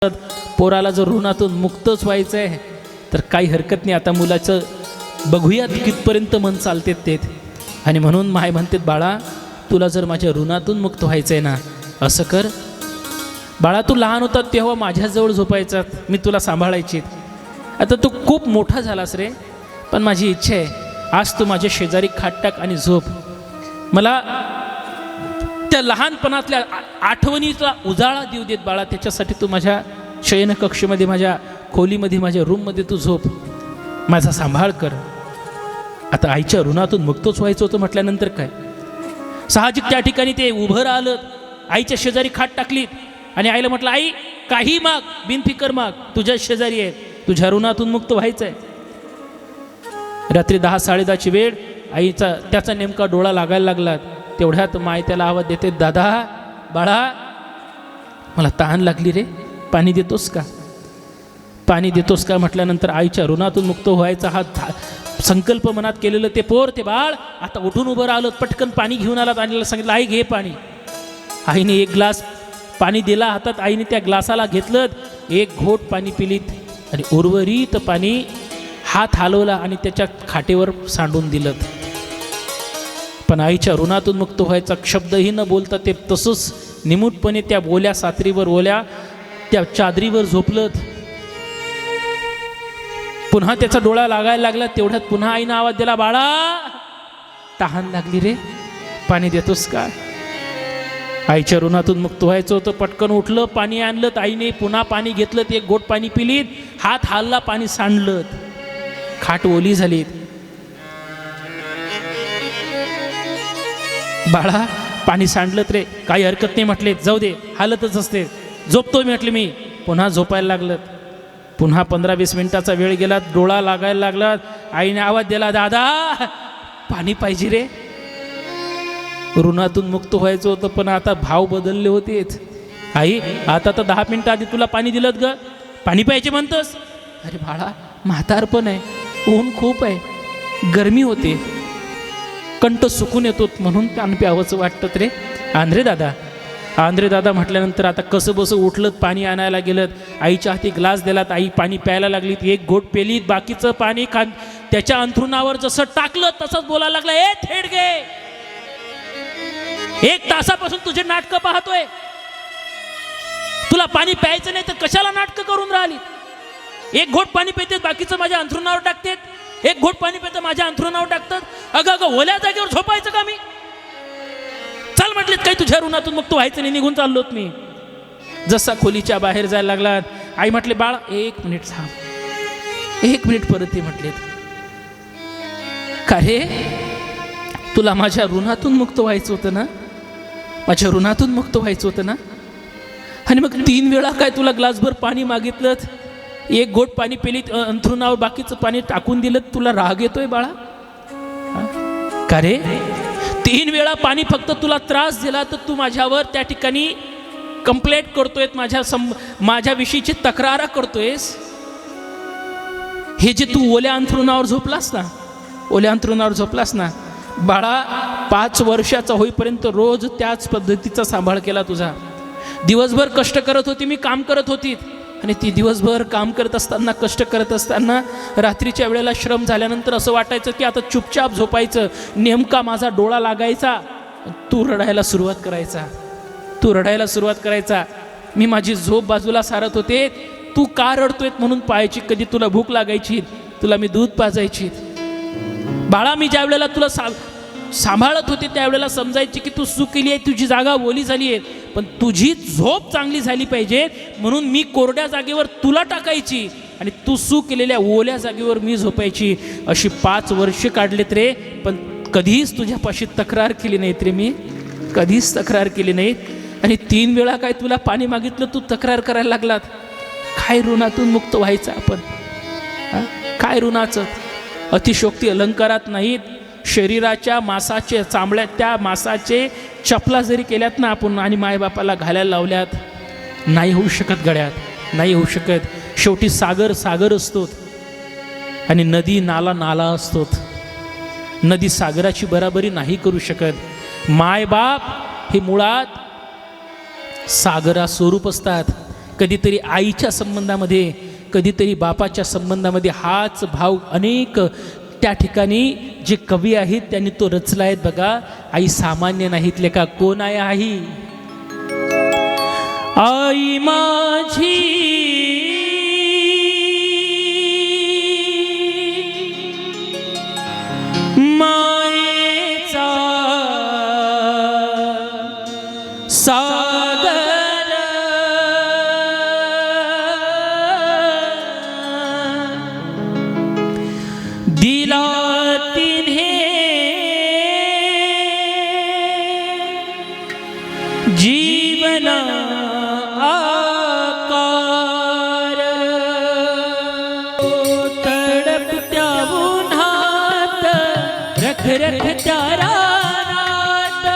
पोराला जर ऋणातून मुक्तच व्हायचं आहे तर काही हरकत नाही. आता मुलाचं बघूयात कितपर्यंत मन चालते ते. आणि म्हणून माय म्हणते, बाळा तुला जर माझ्या ऋणातून मुक्त व्हायचं आहे ना, असं कर. बाळा तू लहान होता तेव्हा माझ्याजवळ झोपायचा, मी तुला सांभाळायची. आता तू खूप मोठा झालास रे, पण माझी इच्छा आहे आज तू माझ्या शेजारी खाट टाक आणि झोप. मला त्या लहानपणातल्या आठवणीचा उजाळा देऊ देत बाळा. त्याच्यासाठी तू माझ्या शयनकक्षमध्ये, माझ्या खोलीमध्ये, माझ्या रूममध्ये तू झोप, माझा सांभाळ कर. आता आईच्या ऋणातून मुक्तच व्हायचं होतं म्हटल्यानंतर काय साहजिक त्या ठिकाणी ते उभं राहिलं, आईच्या शेजारी खाट टाकली आणि आईला म्हटलं, आई काही माग, बिनफिकर माग, तुझ्या शेजारी आहे, तुझ्या ऋणातून मुक्त व्हायचं आहे. रात्री 10-10:30ची वेळ, आईचा त्याचा नेमका डोळा लागायला लागला. तेवढ्यात माय त्याला आवाज देते, दादा बाळा मला तहान लागली रे, पाणी देतोस का, पाणी देतोस का. म्हटल्यानंतर आईच्या ऋणातून मुक्त व्हायचा हा संकल्प मनात केलेलं ते पोर, ते बाळ आता उठून उभं राहिलं, पटकन पाणी घेऊन आलात आणि सांगितलं, आई घे पाणी. आईने एक ग्लास पाणी दिला हातात, आईने त्या ग्लासाला घेतलं, एक घोट पाणी पिलीत आणि उर्वरित पाणी हात हलवला आणि त्याच्या खाटेवर सांडून दिलं. पण आईच्या ऋणातून मुक्त व्हायचा शब्दही न बोलता ते तसंच निमूटपणे त्या ओल्या सातरीवर, ओल्या त्या चादरीवर झोपलं. पुन्हा त्याचा डोळा लागायला लागला. तेवढ्यात पुन्हा आईनं आवाज दिला, बाळा तहान लागली रे, पाणी देतोस का. आईच्या ऋणातून मुक्त व्हायचं होतं, पटकन उठलं, पाणी आणलं. आईने पुन्हा पाणी घेतलं, एक गोट पाणी पिलीत, हात हालला, पाणी सांडलं, खाट ओली झाली. बाळा पाणी सांडलं रे, काही हरकत नाही म्हटले, जाऊ दे, हालतच असते, झोपतो म्हटले मी. पुन्हा झोपायला लागलं. पुन्हा 15-20 मिनिटाचा वेळ गेला, डोळा लागायला लागला. आईने आवाज दिला, दादा पाणी पाहिजे रे. ऋणातून मुक्त व्हायचं होतं, पण आता भाव बदलले होतेच. आई आता तर 10 मिनिटं आधी तुला पाणी दिलं ग, पाणी पाहिजे म्हणतोस. अरे बाळा म्हातारपण आहे, ऊन खूप आहे, गरमी होते, कंठ सुकून येतो, म्हणून पाणी प्यावंच वाटतं रे. आंध्रे दादा, आंध्रे दादा म्हटल्यानंतर आता कसं बसं उठलं, पाणी आणायला गेलं, आईच्या हाती ग्लास दिलात, आई पाणी प्यायला लागली, एक घोट पेलीत, बाकीचं पाणी त्याच्या अंथरुणावर जसं टाकलं तसंच बोलायला लागलं, ए थेडगे, 1 तासापासून तुझे नाटकं पाहतोय, तुला पाणी प्यायचं नाही तर कशाला नाटकं करून राहिली. 1 घोट पाणी पिते, बाकीचं माझ्या अंथरुणावर टाकतेत, 1 घोट पाणी पितं माझ्या अंथरुणावर टाकतात. अगं ओल्या जागेवर झोपायचं का मी. चल म्हटलेत, काही तुझ्या ऋणातून मुक्त व्हायचं नाही, निघून चाललोत मी. जसा खोलीच्या बाहेर जायला लागला, आई म्हटले, बाळा 1 मिनिट थांब, 1 मिनिट परत ये म्हटलेत. का रे, तुला माझ्या ऋणातून मुक्त व्हायचं होतं ना, माझ्या ऋणातून मुक्त व्हायचं होतं ना. आणि मग 3 वेळा काय तुला ग्लासभर पाणी मागितलं, 1 घोट पाणी पिली, अंथरुणावर बाकीचं पाणी टाकून दिलं, तुला राग येतोय बाळा. का रे, 3 वेळा पाणी फक्त तुला त्रास दिला तर तू माझ्यावर त्या ठिकाणी कंप्लेंट करतोय, माझ्याविषयीची तक्रार करतोयस. हे जे तू ओल्या अंथरुणावर झोपलास ना, ओल्या अंथरुणावर झोपलास ना बाळा, 5 वर्षाचा होईपर्यंत रोज त्याच पद्धतीचा सांभाळ केला तुझा. दिवसभर कष्ट करत होती, मी काम करत होती, आणि ती दिवसभर काम करत असताना, कष्ट करत असताना, रात्रीच्या वेळेला श्रम झाल्यानंतर असं वाटायचं की आता चुपचाप झोपायचं. नेमका माझा डोळा लागायचा, तू रडायला सुरुवात करायचा, तू रडायला सुरुवात करायचा. मी माझी झोप बाजूला सारत होते, तू का रडतोय म्हणून पाहायची. कधी तुला भूक लागायची, तुला मी दूध पाजायची. बाळा मी ज्या वेळेला तुला सांभाळत होते त्यावेळेला समजायची की तू चूक केली आहे, तुझी जागा ओली झाली आहे, पण तुझी झोप चांगली झाली पाहिजे म्हणून मी कोरड्या जागेवर तुला टाकायची आणि तू चूक केलेल्या ओल्या जागेवर मी झोपायची. अशी 5 वर्ष काढलेत रे, पण कधीच तुझ्यापाशी तक्रार केली नाहीत रे, मी कधीच तक्रार केली नाही. आणि 3 वेळा काय तुला पाणी मागितलं, तू तक्रार करायला लागलात. काय ऋणातून मुक्त व्हायचं आपण, काय ऋणाचं. अतिशोक्ती अलंकारात नाहीत, शरीराच्या मांसाचे, चांबड्यात त्या मांसाचे चपला जरी केल्यात ना आपण आणि मायबापाला घालायला लावल्यात, नाही होऊ शकत गड्यात, नाही होऊ शकत. शेवटी सागर सागर असतो आणि नदी नाला नाला असतो. नदी सागराची बराबरी नाही करू शकत. मायबाप हे मुळात सागरा स्वरूप असतात. कधीतरी आईच्या संबंधामध्ये, कधीतरी बापाच्या संबंधामध्ये हाच भाव अनेक त्या ठिकाणी जे कवी आहेत त्यांनी तो रचला आहेत बघा. आई सामान्य नाहीत लेका. कोण आहे आई? आई माझी मायेचा सागर दिला तिने जीवना आकार. तडपत्या उन्हात रख रख त्या रानात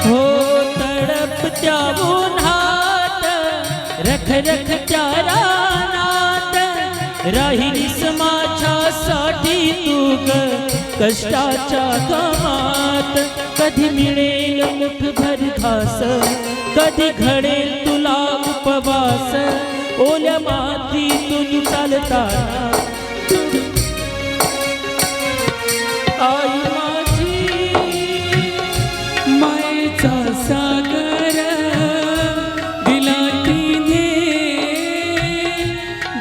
हो तडपत्या उन्हात रख रख त्या रानात राहिलीस माझ्यासाठी तू ग कष्टाच्या गमात. कधी मिळेल मुठभर घास, कधी घडेल तुला उपवास, ओल्या मातीतून चालताना आई माझी मायेचा सागर दिला तिने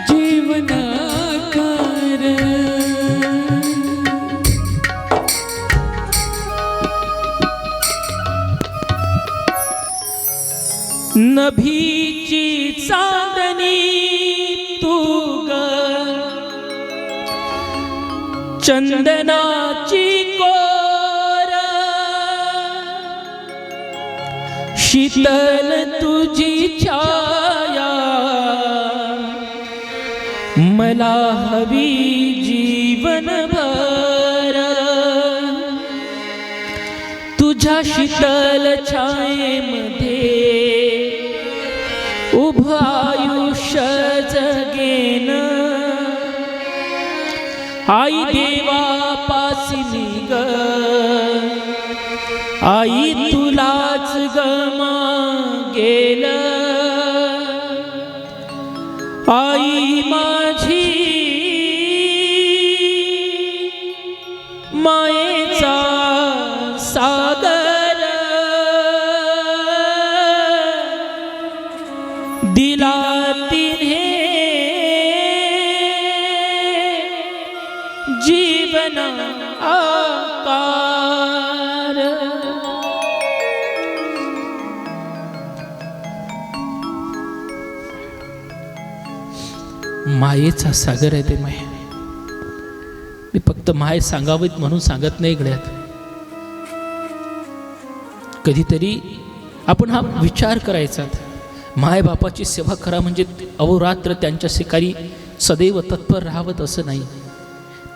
जीवनाकार. नभीची चांदणी तू ग चंदनाची कोर, शीतल तुझी छाया मला हवी जीवनभर. तुझ्या शीतल छायेमध्ये उभं आयुष्य जगेन. आई देवापासी मी ग आई तुलाच गमागेल. आई माझी मायेचा सागर दिला तिने जीवन आकार. मायेचा सागर आहे ते माय. मी फक्त माय सांगावीत म्हणून सांगत नाही गड्यात. कधीतरी आपण हा विचार करायचा. माय बापाची सेवा करा म्हणजे अहोरात्र त्यांच्या शिकारी सदैव तत्पर राहावत असं नाही.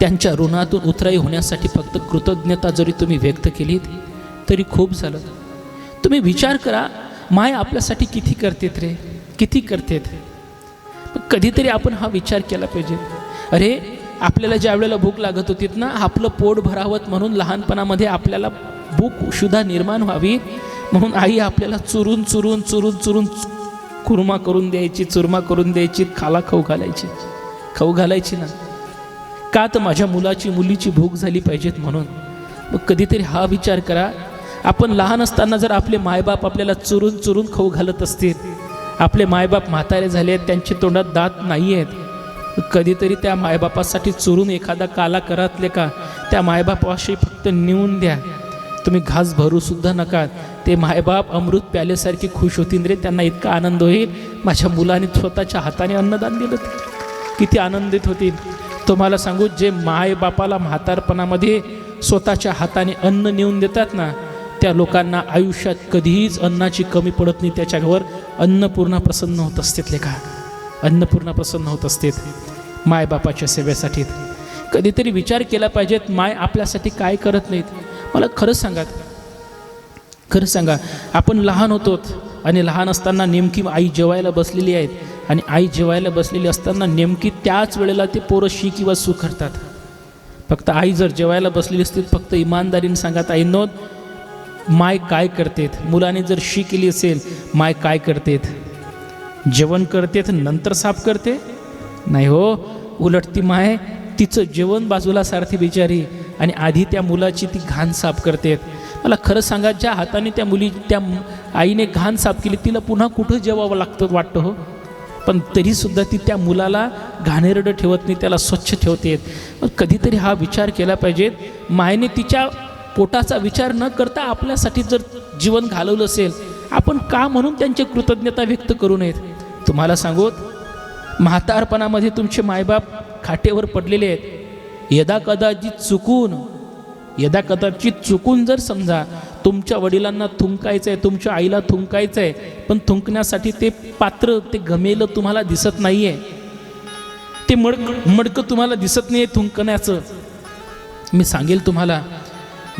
त्यांच्या ऋणातून उतराई होण्यासाठी फक्त कृतज्ञता जरी तुम्ही व्यक्त केलीत तरी खूप झालं. तुम्ही विचार करा माय आपल्यासाठी किती करतेत रे, किती करतेत. कधीतरी आपण हा विचार केला पाहिजे. अरे आपल्याला ज्या वेळेला भूक लागत होती ना, आपलं पोट भरावत म्हणून लहानपणामध्ये आपल्याला भूक सुद्धा निर्माण व्हावी म्हणून आई आपल्याला चुरून चुरून चुरून चुरून कुरमा करून द्यायची, चुरमा करून द्यायची, खाला खाऊ घालायची ना. का तर माझ्या मुलीची भूक झाली पाहिजेत म्हणून. मग कधीतरी हा विचार करा, आपण लहान असताना जर आपले मायबाप आपल्याला चुरून चुरून खाऊ घालत असतील, आपले मायबाप म्हातारे झाले आहेत, त्यांच्या तोंडात दात नाही आहेत, कधीतरी त्या मायबापासाठी चुरून एखादा काला करातले का त्या मायबापाशी फक्त नेऊन द्या. तुम्ही घास भरू सुद्धा नका. ते मायबाप अमृत प्याल्यासारखे खुश होतील रे. त्यांना इतका आनंद होईल माझ्या मुलाने स्वतःच्या हाताने अन्नदान दिलं, किती आनंदित होतील. तुम्हाला सांगू, जे मायबापाला म्हातारपणामध्ये स्वतःच्या हाताने अन्न नेऊन देतात ना, त्या लोकांना आयुष्यात कधीच अन्नाची कमी पडत नाही. त्याच्यावर अन्नपूर्णा प्रसन्न होत असते लेखा, अन्नपूर्णा प्रसन्न होत असते मायबापाच्या सेवेसाठी. कधीतरी विचार केला पाहिजेत माय आपल्यासाठी काय करत नाहीत. मला खरं सांगा, आपण लहान होतो आणि लहान असताना नेमकी आई जेवायला बसलेली आहेत आणि आई जेवायला बसलेली असताना नेमकी त्याच वेळेला ते पोरं शी किंवा सू करतात. फक्त आई जर जेवायला बसलेली असतील, फक्त इमानदारीने सांगा ताईंनो, माय काय करतेत? मुलाने जर शी केली असेल, माय काय करतेत? जेवण करतेत नंतर साफ करते? नाही हो, उलट ती माय तिचं जेवण बाजूला सारथी बिचारी आणि आधी त्या मुलाची ती घाण साफ करतेत. मला खरं सांगा, ज्या हाताने त्या आईने घाण साफ केली तिला पुन्हा कुठं जेवावं लागतं वाटतं हो. पण तरीसुद्धा ती त्या मुलाला घाणेरडं ठेवत नाही, त्याला स्वच्छ ठेवते. मग कधीतरी हा विचार केला पाहिजे. मायने तिच्या पोटाचा विचार न करता आपल्यासाठी जर जीवन घालवलं असेल, आपण का म्हणून त्यांची कृतज्ञता व्यक्त करू नयेत? तुम्हाला सांगू, म्हातारपणामध्ये तुमचे मायबाप खाटेवर पडलेले आहेत. यदा कदाचित चुकून जर समजा तुमच्या वडिलांना थुंकायचं आहे, तुमच्या आईला थुंकायचं आहे, पण थुंकण्यासाठी ते पात्र, ते गमेलं तुम्हाला दिसत नाही आहे, ते मडकं तुम्हाला दिसत नाही आहे थुंकण्याचं. मी सांगेल तुम्हाला,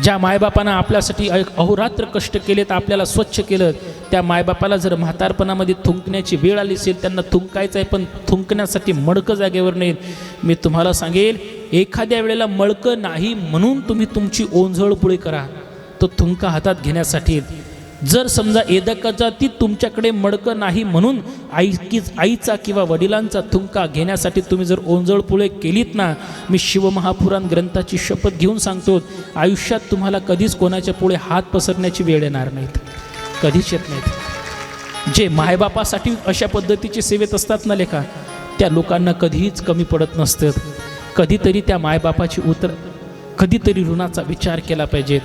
ज्या मायबापांना आपल्यासाठी अहोरात्र कष्ट केलेत, आपल्याला स्वच्छ केलं, त्या मायबापाला जर म्हातारपणामध्ये थुंकण्याची वेळ आली असेल, त्यांना थुंकायचं आहे पण थुंकण्यासाठी मडकं जागेवर नाहीत, मी तुम्हाला सांगेल, एखाद्या वेळेला मडकं नाही म्हणून तुम्ही तुमची ओंझळपुळी करा तो थुंका हातात घेण्यासाठी. जर समजा एदकाचा तुमच्याकडे मडकं नाही म्हणून आईचा किंवा वडिलांचा थुंका घेण्यासाठी तुम्ही जर ओंजळपुळे केलीत ना, मी शिवमहापुराण ग्रंथाची शपथ घेऊन सांगतो, आयुष्यात तुम्हाला कधीच कोणाच्या पुढे हात पसरण्याची वेळ येणार नाहीत, कधीच येत नाहीत. जे मायबापासाठी अशा पद्धतीचे सेवेत असतात ना लेखा, त्या लोकांना कधीच कमी पडत नसतं. कधीतरी त्या मायबापाची कधीतरी ऋणाचा विचार केला पाहिजेत.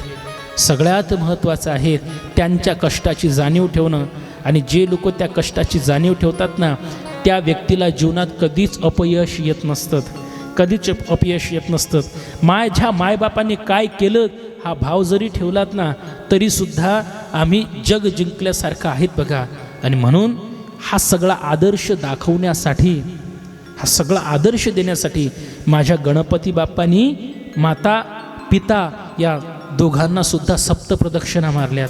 सगळ्यात महत्त्वाचं आहे त्यांच्या कष्टाची जाणीव ठेवणं. आणि जे लोक त्या कष्टाची जाणीव ठेवतात ना, त्या व्यक्तीला जीवनात कधीच अपयश येत नसतं, कधीच अपयश येत नसतं. माझ्या मायबापांनी काय केलं हा भाव जरी ठेवलात ना, तरीसुद्धा आम्ही जग जिंकल्यासारखं आहेत बघा. आणि म्हणून हा सगळा आदर्श दाखवण्यासाठी, हा सगळा आदर्श देण्यासाठी माझ्या गणपती बाप्पांनी माता पिता या दोघांना सुद्धा सप्तप्रदक्षिणा मारल्यात.